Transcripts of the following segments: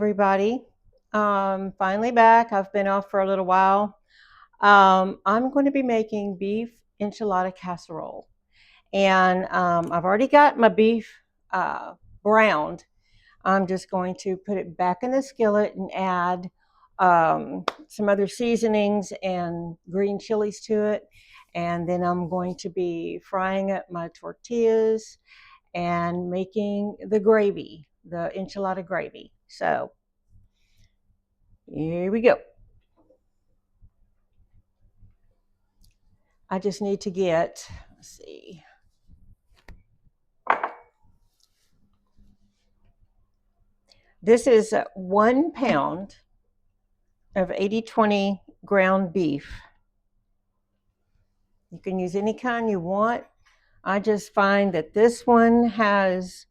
everybody. Finally back. I've been off for a little while. I'm going to be making beef enchilada casserole. And I've already got my beef browned. I'm just going to put it back in the skillet and add some other seasonings and green chilies to it. And then I'm going to be frying up my tortillas and making the gravy, the enchilada gravy. So here we go. I just need to get, let's see, this is 1 pound of 80/20 ground beef. You can use any kind you want. I just find that this one has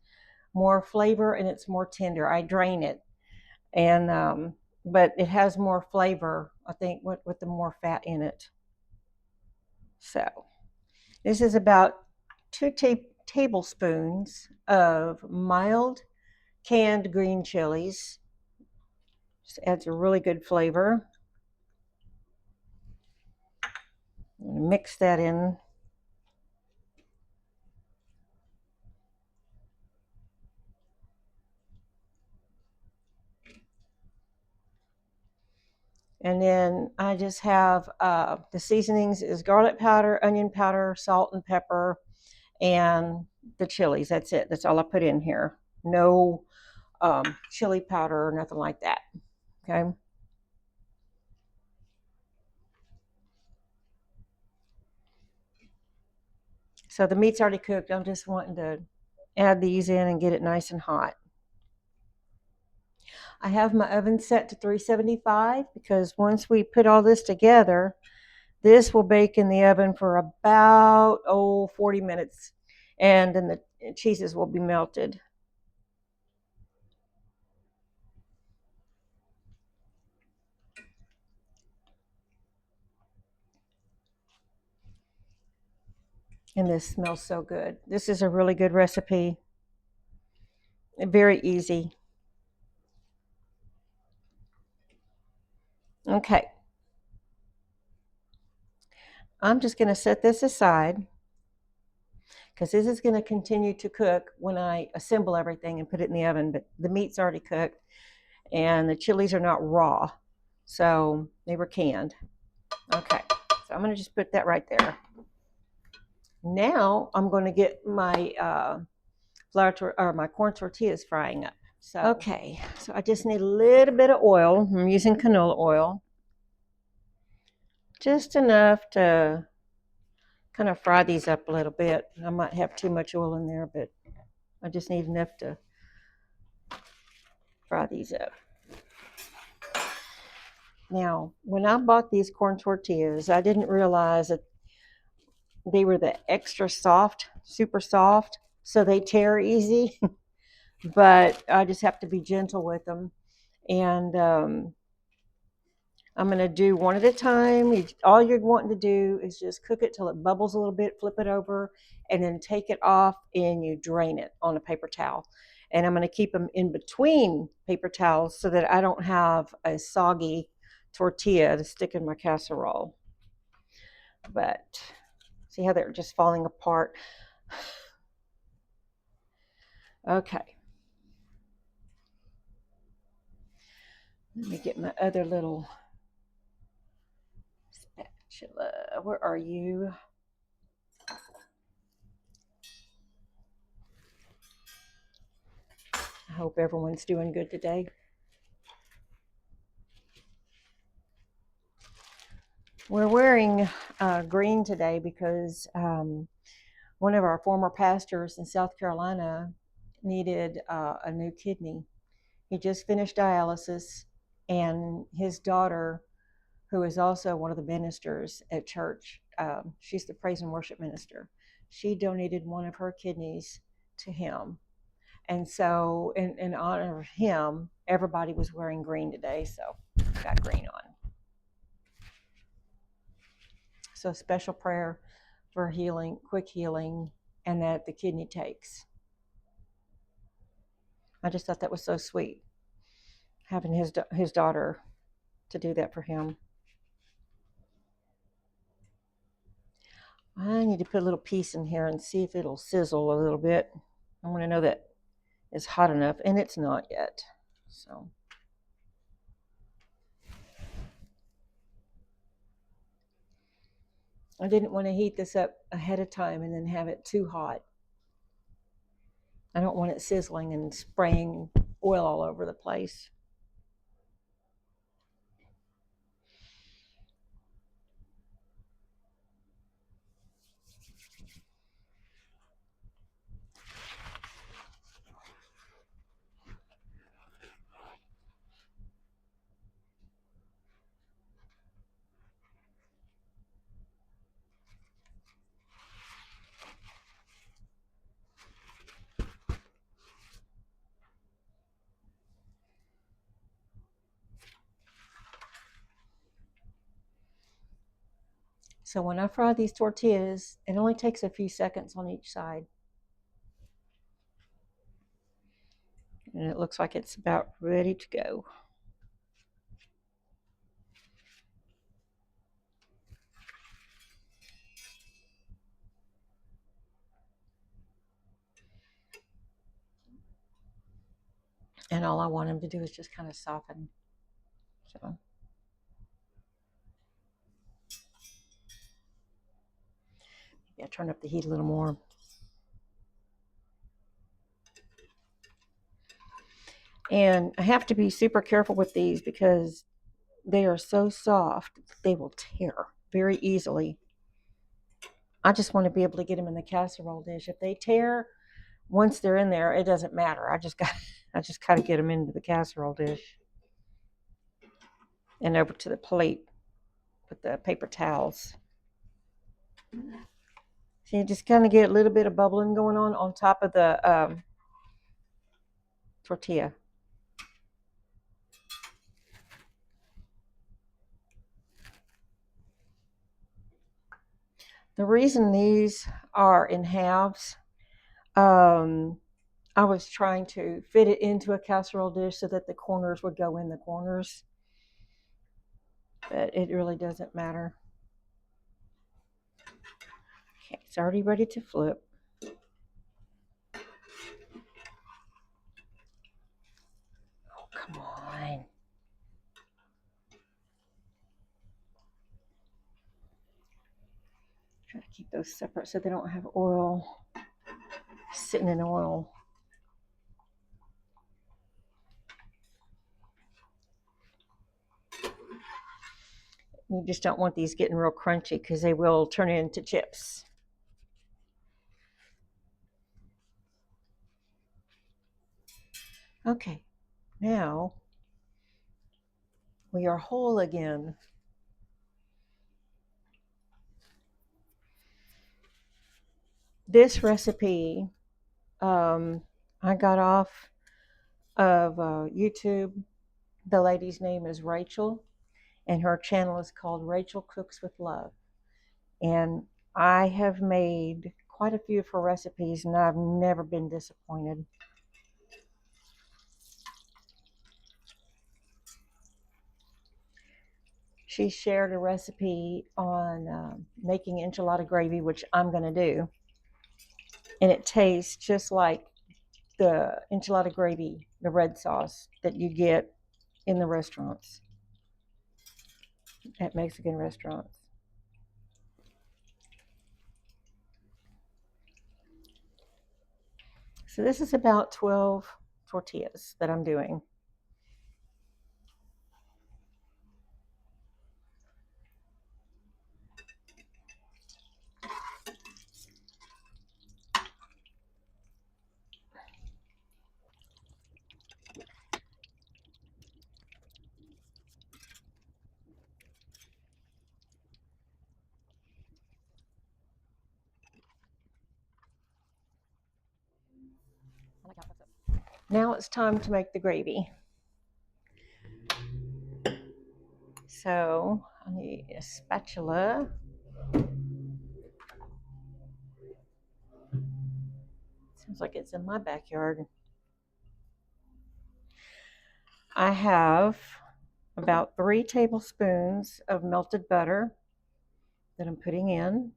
more flavor and it's more tender. I drain it, and but it has more flavor, I think, with the more fat in it. So this is about 2 tablespoons of mild canned green chilies. Just adds a really good flavor. Mix that in. And then I just have the seasonings is garlic powder, onion powder, salt and pepper, and the chilies. That's it. That's all I put in here. No chili powder or nothing like that. Okay. So the meat's already cooked. I'm just wanting to add these in and get it nice and hot. I have my oven set to 375 because once we put all this together, this will bake in the oven for about 40 minutes, and then the cheeses will be melted. And this smells so good. This is a really good recipe. Very easy. Okay. I'm just going to set this aside because this is going to continue to cook when I assemble everything and put it in the oven. But the meat's already cooked and the chilies are not raw. So they were canned. Okay. So I'm going to just put that right there. Now I'm going to get my my corn tortillas frying up. So okay, so I just need a little bit of oil. I'm using canola oil, just enough to kind of fry these up a little bit. I might have too much oil in there, but I just need enough to fry these up. Now, when I bought these corn tortillas, I didn't realize that they were the extra soft, super soft, so they tear easy. But I just have to be gentle with them. And I'm going to do one at a time. All you're wanting to do is just cook it till it bubbles a little bit, flip it over, and then take it off and you drain it on a paper towel. And I'm going to keep them in between paper towels so that I don't have a soggy tortilla to stick in my casserole. But see how they're just falling apart? Okay. Let me get my other little spatula. Where are you? I hope everyone's doing good today. We're wearing green today because one of our former pastors in South Carolina needed a new kidney. He just finished dialysis, and his daughter, who is also one of the ministers at church, she's the praise and worship minister, she donated one of her kidneys to him. And so, in honor of him, everybody was wearing green today, so got green on. So, special prayer for healing, quick healing, and that the kidney takes. I just thought that was so sweet. having his daughter to do that for him. I need to put a little piece in here and see if it'll sizzle a little bit. I want to know that it's hot enough, and it's not yet. So I didn't want to heat this up ahead of time and then have it too hot. I don't want it sizzling and spraying oil all over the place. So when I fry these tortillas, it only takes a few seconds on each side. And it looks like it's about ready to go. And all I want them to do is just kind of soften. So yeah, turn up the heat a little more. And I have to be super careful with these because they are so soft, they will tear very easily. I just want to be able to get them in the casserole dish. If they tear once they're in there, it doesn't matter. I just got to get them into the casserole dish and over to the plate with the paper towels. So you just kind of get a little bit of bubbling going on top of the tortilla. The reason these are in halves, I was trying to fit it into a casserole dish so that the corners would go in the corners, but it really doesn't matter. Okay, it's already ready to flip. Oh, come on. Try to keep those separate so they don't have oil sitting in oil. You just don't want these getting real crunchy because they will turn into chips. Okay, now we are whole again. This recipe I got off of YouTube. The lady's name is Rachel, and her channel is called Rachel Cooks with Love. And I have made quite a few of her recipes, and I've never been disappointed. She shared a recipe on making enchilada gravy, which I'm going to do. And it tastes just like the enchilada gravy, the red sauce that you get in the restaurants, at Mexican restaurants. So this is about 12 tortillas that I'm doing. Now it's time to make the gravy. So I need a spatula. Sounds like it's in my backyard. I have about 3 tablespoons of melted butter that I'm putting in.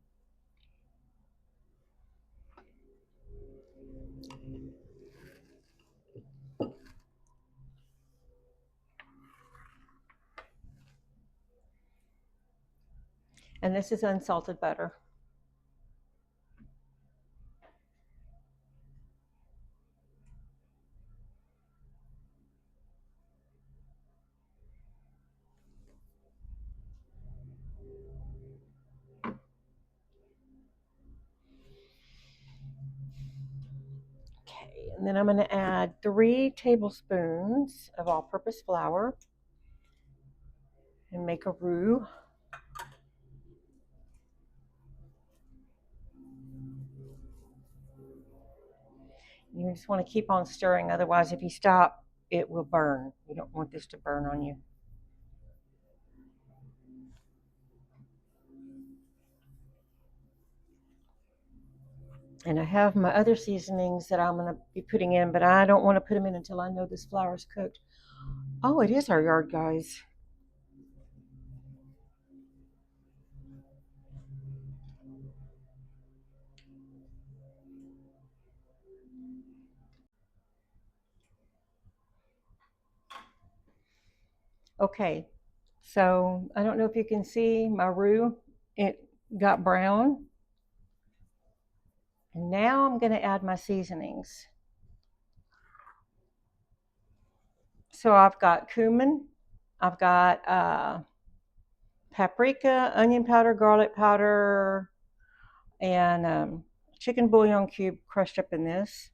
And this is unsalted butter. Okay, and then I'm going to add 3 tablespoons of all-purpose flour and make a roux. You just want to keep on stirring, otherwise if you stop, it will burn. You don't want this to burn on you. And I have my other seasonings that I'm going to be putting in, but I don't want to put them in until I know this flour is cooked. Oh, it is our yard, guys. Okay, so I don't know if you can see my roux. It got brown. And now I'm going to add my seasonings. So I've got cumin, I've got paprika, onion powder, garlic powder, and chicken bouillon cube crushed up in this.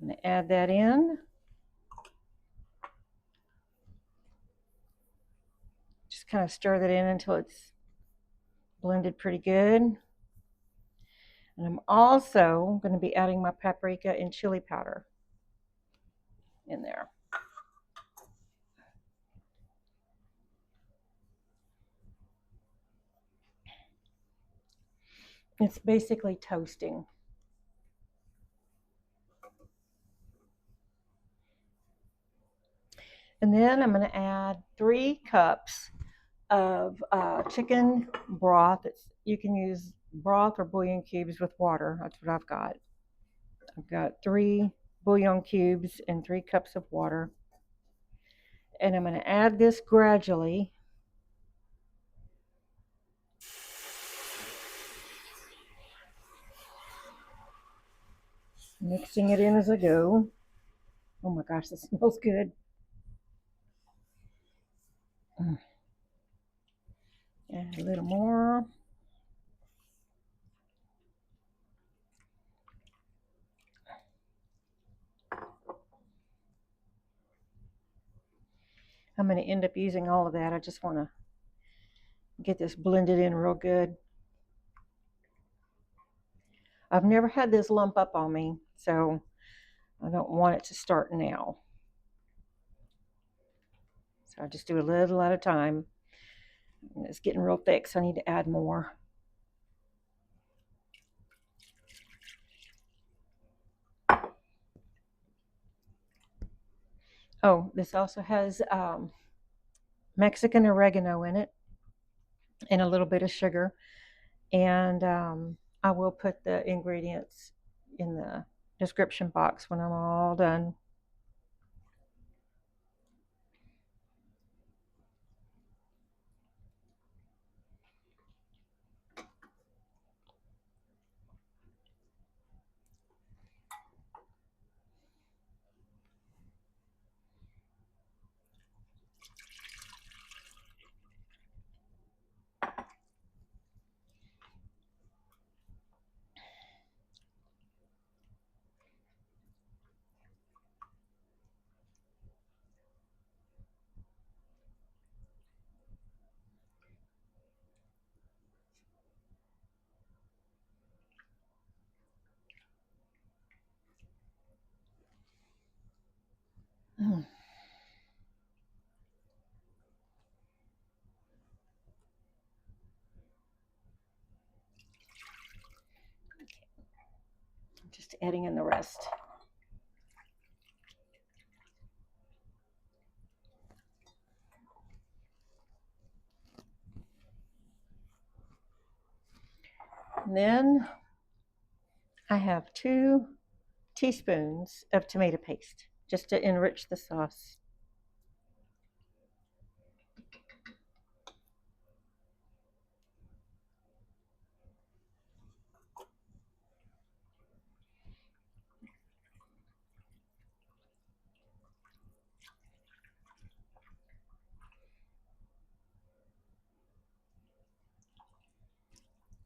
I'm going to add that in. Just kind of stir that in until it's blended pretty good. And I'm also going to be adding my paprika and chili powder in there. It's basically toasting. And then I'm going to add 3 cups of chicken broth. You can use broth or bouillon cubes with water. That's what I've got. I've got 3 bouillon cubes and 3 cups of water. And I'm going to add this gradually. Mixing it in as I go. Oh my gosh, this smells good. Add a little more. I'm going to end up using all of that. I just want to get this blended in real good. I've never had this lump up on me, so I don't want it to start now. So I just do a little at a time. And it's getting real thick, so I need to add more. Oh, this also has Mexican oregano in it and a little bit of sugar. And I will put the ingredients in the description box when I'm all done. Mm. Just adding in the rest. Then I have 2 teaspoons of tomato paste just to enrich the sauce.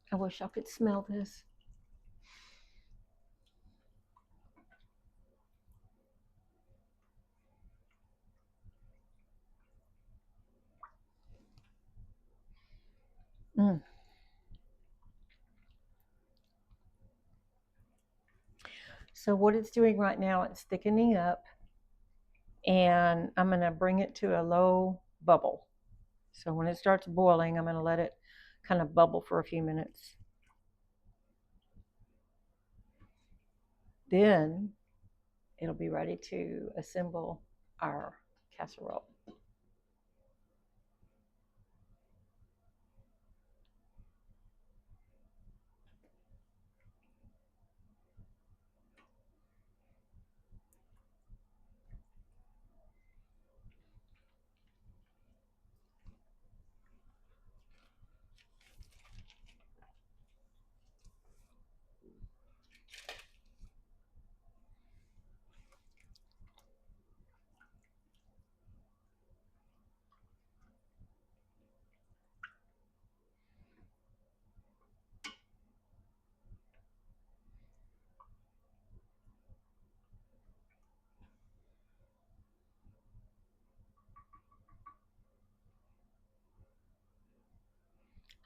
I wish I could smell this. Mm. So what it's doing right now, it's thickening up, and I'm going to bring it to a low bubble. So when it starts boiling, I'm going to let it kind of bubble for a few minutes. Then it'll be ready to assemble our casserole.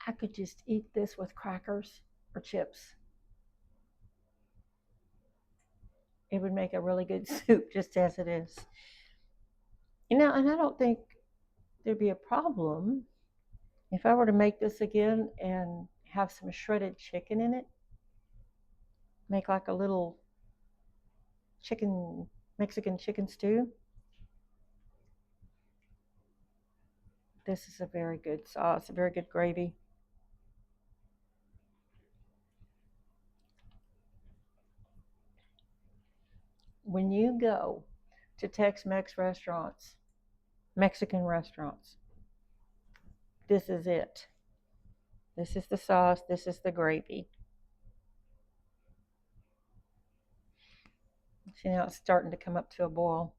I could just eat this with crackers or chips. It would make a really good soup just as it is. And I don't think there'd be a problem if I were to make this again and have some shredded chicken in it. Make like a little chicken, Mexican chicken stew. This is a very good sauce, a very good gravy. When you go to Tex-Mex restaurants, Mexican restaurants, this is it. This is the sauce, this is the gravy. See, now it's starting to come up to a boil.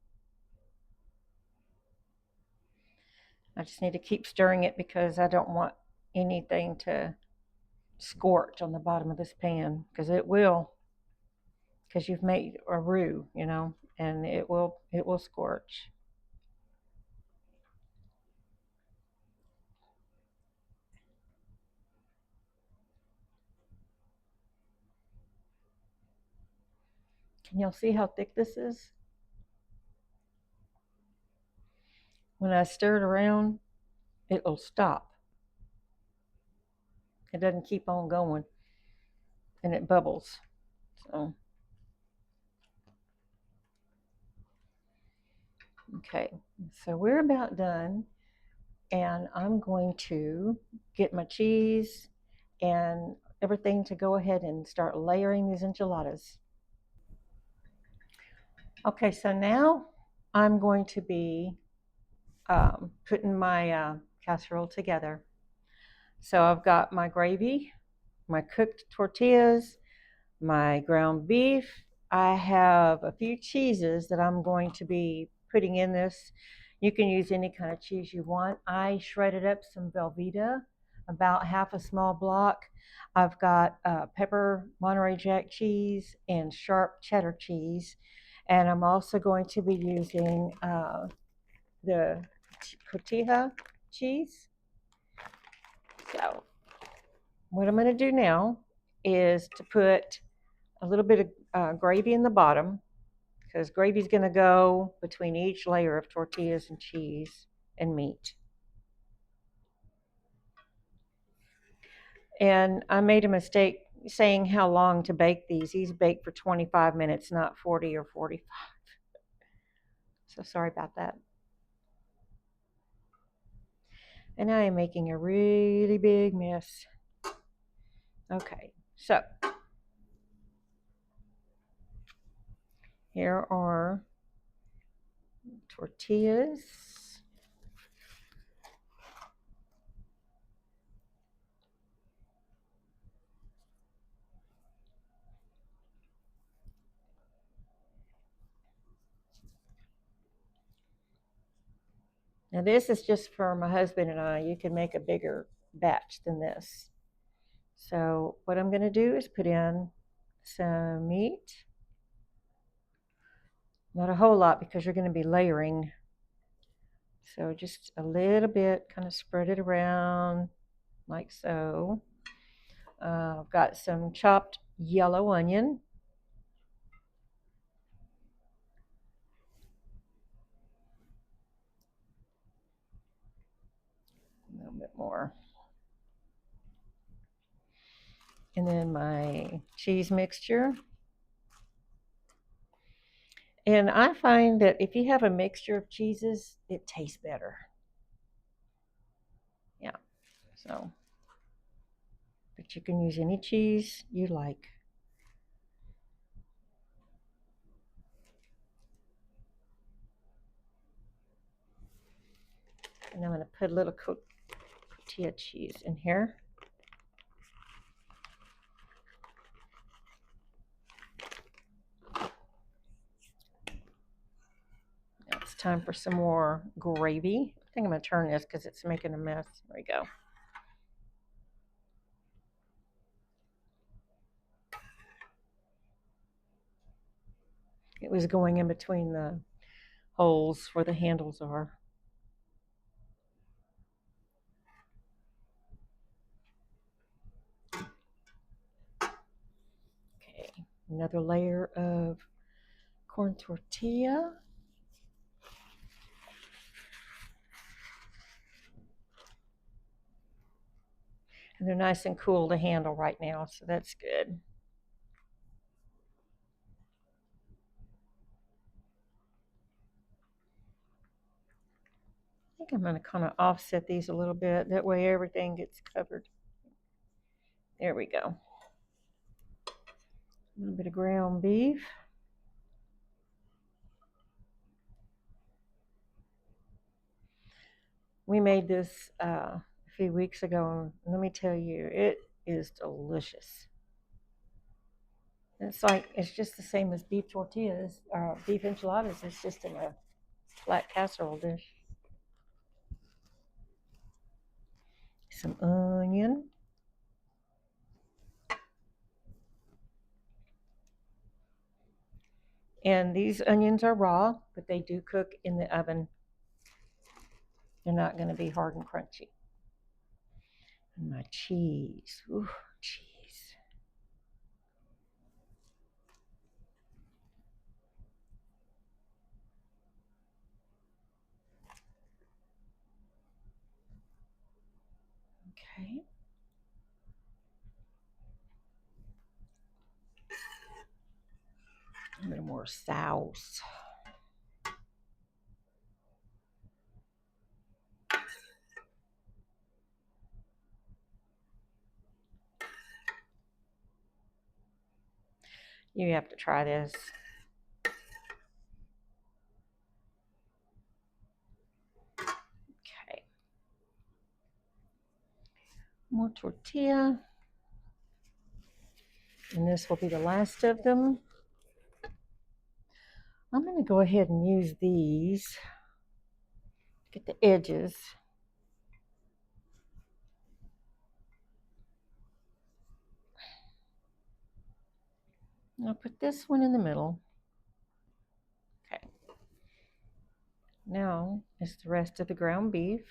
I just need to keep stirring it because I don't want anything to scorch on the bottom of this pan, because it will, because you've made a roux, and it will scorch. Can y'all see how thick this is? When I stir it around, it'll stop. It doesn't keep on going, and it bubbles. So, okay, so we're about done, and I'm going to get my cheese and everything to go ahead and start layering these enchiladas. Okay, so now I'm going to be putting my casserole together. So I've got my gravy, my cooked tortillas, my ground beef. I have a few cheeses that I'm going to be putting in this. You can use any kind of cheese you want. I shredded up some Velveeta, about half a small block. I've got pepper Monterey Jack cheese and sharp cheddar cheese. And I'm also going to be using the cotija cheese. So what I'm going to do now is to put a little bit of gravy in the bottom, because gravy is going to go between each layer of tortillas and cheese and meat. And I made a mistake saying how long to bake these. These bake for 25 minutes, not 40 or 45. So sorry about that. And I am making a really big mess. Okay, So here are tortillas. Now this is just for my husband and I. You can make a bigger batch than this. So what I'm going to do is put in some meat. Not a whole lot because you're going to be layering. So just a little bit, kind of spread it around like so. I've got some chopped yellow onion. A little bit more. And then my cheese mixture. And I find that if you have a mixture of cheeses, it tastes better. Yeah, so, but you can use any cheese you like. And I'm going to put a little tortilla cheese in here. Now it's time for some more gravy. I think I'm going to turn this because it's making a mess. There we go. It was going in between the holes where the handles are. Okay, another layer of corn tortilla. And they're nice and cool to handle right now, so that's good. I think I'm going to kind of offset these a little bit. That way everything gets covered. There we go. A little bit of ground beef. We made this a few weeks ago, and let me tell you, it is delicious. It's just the same as beef tortillas, or beef enchiladas. It's just in a flat casserole dish. Some onion. And these onions are raw, but they do cook in the oven. They're not going to be hard and crunchy. And my cheese. Ooh, cheese. Okay. A little more sauce. You have to try this. Okay. More tortilla. And this will be the last of them. I'm going to go ahead and use these. Get the edges. I'll put this one in the middle. Okay. Now is the rest of the ground beef.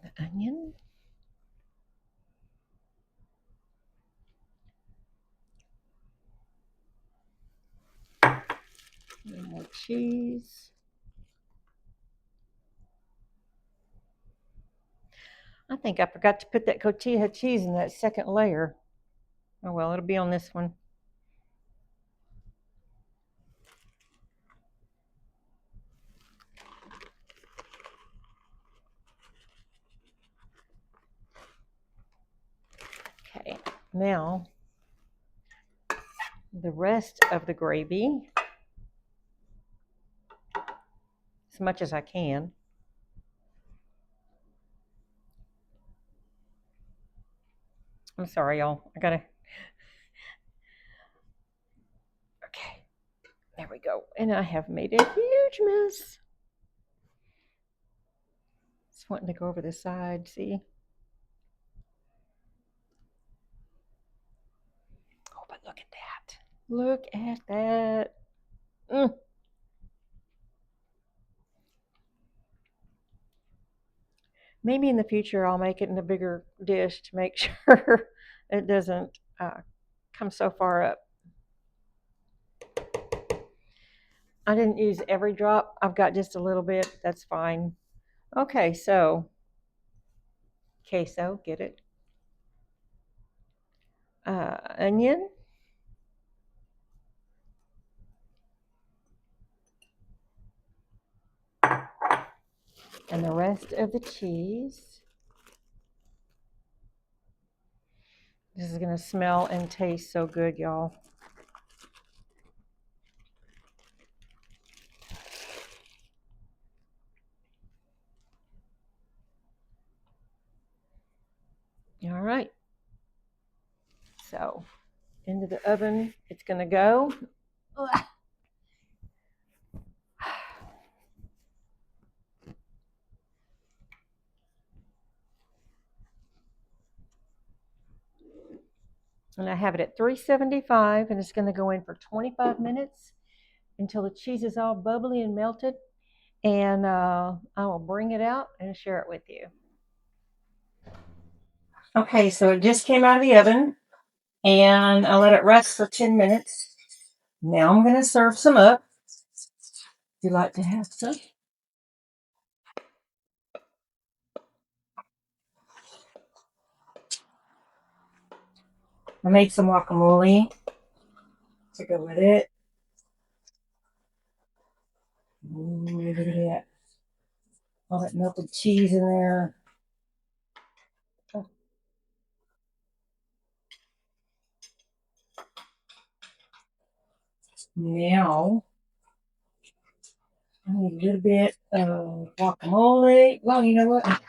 And the onion. A little more cheese. I think I forgot to put that cotija cheese in that second layer. Oh well, it'll be on this one. Okay, now the rest of the gravy, as much as I can. I'm sorry, y'all. I gotta. Okay, there we go. And I have made a huge mess. Just wanting to go over the side, see? Oh, but look at that. Look at that. Mm. Maybe in the future I'll make it in a bigger dish to make sure it doesn't come so far up. I didn't use every drop. I've got just a little bit. That's fine. Okay, so queso, get it? Onion. And the rest of the cheese. This is going to smell and taste so good, y'all. All right. So, into the oven it's going to go. Ugh. And I have it at 375, and it's going to go in for 25 minutes until the cheese is all bubbly and melted. And I will bring it out and share it with you. Okay, so it just came out of the oven, and I let it rest for 10 minutes. Now I'm going to serve some up. Would you like to have some? I made some guacamole to go with it. Look at that. All that melted cheese in there. Oh. Now, I need a little bit of guacamole. Well, you know what? I'll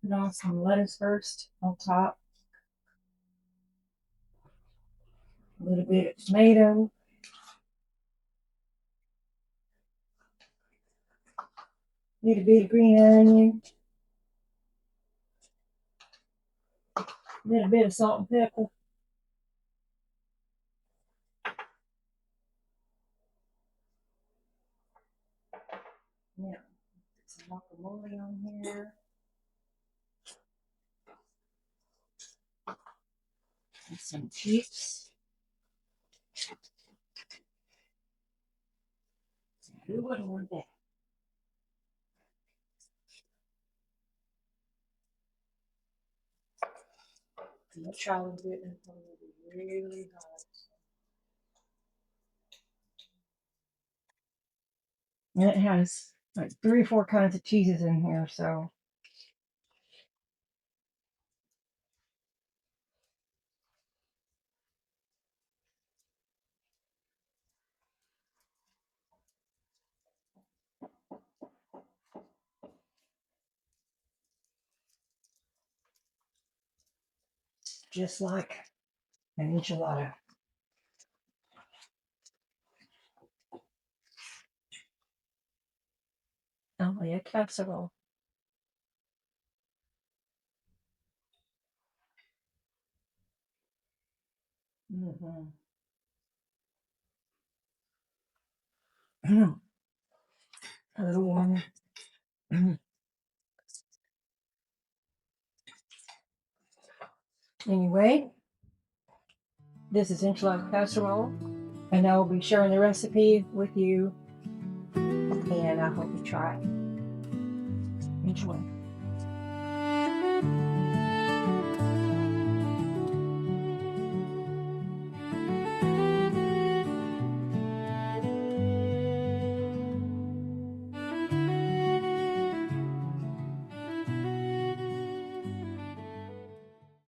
put on some lettuce first on top. A little bit of tomato. A little bit of green onion. A little bit of salt and pepper. Now, put some guacamole on here. And some chips. Who wouldn't want that? I'm going to try to do it and it's going to be really hot. And it has like 3 or 4 kinds of cheeses in here, so. Just like an enchilada. Oh, yeah, casserole. Mm-hmm. A little warm. Anyway, this is enchilada casserole, and I will be sharing the recipe with you, and I hope you try it. Enjoy.